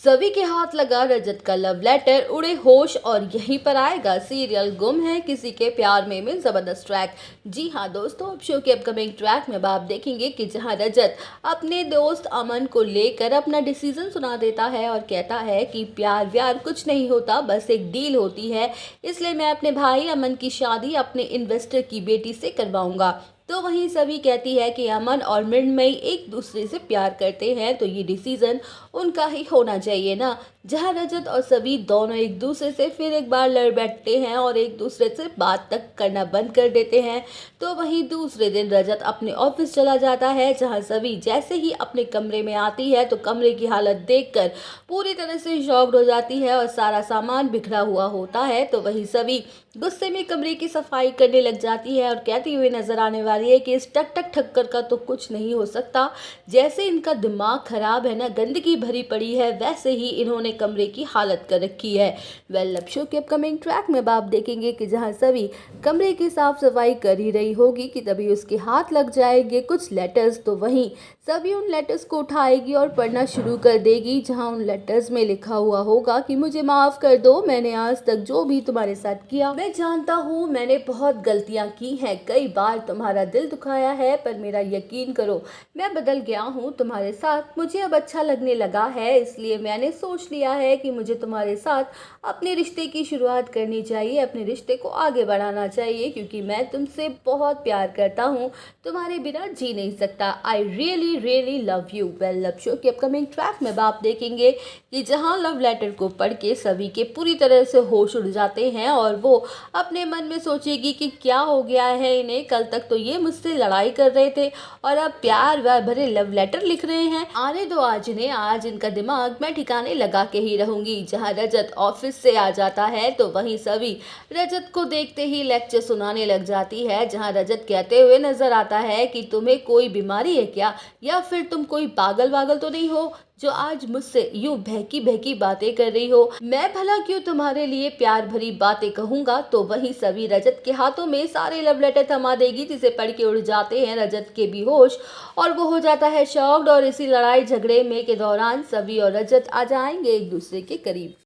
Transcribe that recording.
सभी के हाथ लगा रजत का लव लेटर, उड़े होश और यहीं पर आएगा सीरियल गुम है किसी के प्यार में जबरदस्त ट्रैक। जी हाँ दोस्तों, अब शो के अपकमिंग ट्रैक में आप देखेंगे कि जहां रजत अपने दोस्त अमन को लेकर अपना डिसीजन सुना देता है और कहता है कि प्यार व्यार कुछ नहीं होता, बस एक डील होती है, इसलिए मैं अपने भाई अमन की शादी अपने इन्वेस्टर की बेटी से करवाऊंगा। तो वहीं सभी कहती है कि अमन और मृण्मयी एक दूसरे से प्यार करते हैं, तो ये डिसीजन उनका ही होना चाहिए ना। जहां रजत और सभी दोनों एक दूसरे से फिर एक बार लड़ बैठते हैं और एक दूसरे से बात तक करना बंद कर देते हैं। तो वहीं दूसरे दिन रजत अपने ऑफिस चला जाता है, जहां सभी जैसे ही अपने कमरे में आती है तो कमरे की हालत देखकर पूरी तरह से शॉक्ड हो जाती है और सारा सामान बिखरा हुआ होता है। तो वहीं सभी गुस्से में कमरे की सफाई करने लग जाती है और कहती हुई नजर आने वाली है कि इस टक टक ठक्कर का तो कुछ नहीं हो सकता, जैसे इनका दिमाग खराब है ना, गंदगी भरी पड़ी है, वैसे ही इन्होंने कमरे की हालत कर रखी है। वेल, अब शो के अपकमिंग ट्रैक में आप देखेंगे कि जहां सभी कमरे की साफ सफाई कर ही रही होगी कि तभी उसके हाथ लग जाएंगे कुछ लेटर्स। तो वहीं सभी उन लेटर्स को उठाएगी और पढ़ना शुरू कर देगी, जहां उन लेटर्स में लिखा हुआ होगा कि मुझे माफ़ कर दो, मैंने आज तक जो भी तुम्हारे साथ किया मैं जानता हूँ, मैंने बहुत गलतियाँ की हैं, कई बार तुम्हारा दिल दुखाया है, पर मेरा यकीन करो मैं बदल गया हूँ तुम्हारे साथ, मुझे अब अच्छा लगने लगा है, इसलिए मैंने सोच लिया है कि मुझे तुम्हारे साथ अपने रिश्ते की शुरुआत करनी चाहिए, अपने रिश्ते को आगे बढ़ाना चाहिए, क्योंकि मैं तुमसे बहुत प्यार करता हूँ, तुम्हारे बिना जी नहीं सकता। I really really love you. Well, love show के अपकमिंग ट्रैक में आप देखेंगे कि जहां लव लेटर को पढ़ के सभी के पूरी तरह से होश उड़ जाते हैं और वो अपने मन में सोचेगी कि क्या हो गया है इन्हें, कल तक तो ये मुझसे लड़ाई कर रहे थे और अब प्यार व्यार भरे लव लेटर लिख रहे हैं। आने दो आज इन्हें, आज इनका दिमाग मैं ठिकाने लगा के ही रहूंगी। जहां रजत ऑफिस से आ जाता है तो वहीं सभी रजत को देखते ही लेक्चर सुनाने लग जाती है, जहां रजत कहते हुए नजर आता है कि तुम्हें कोई बीमारी है क्या, या फिर तुम कोई पागल वागल तो नहीं हो जो आज मुझसे यूं बहकी बहकी बातें कर रही हो, मैं भला क्यों तुम्हारे लिए प्यार भरी बातें कहूंगा। तो वहीं सभी रजत के हाथों में सारे लव लेटर थमा देगी, जिसे पढ़ के उड़ जाते हैं रजत के भी होश और वो हो जाता है शॉक्ड। और इसी लड़ाई झगड़े में के दौरान सभी और रजत आ जाएंगे एक दूसरे के करीब।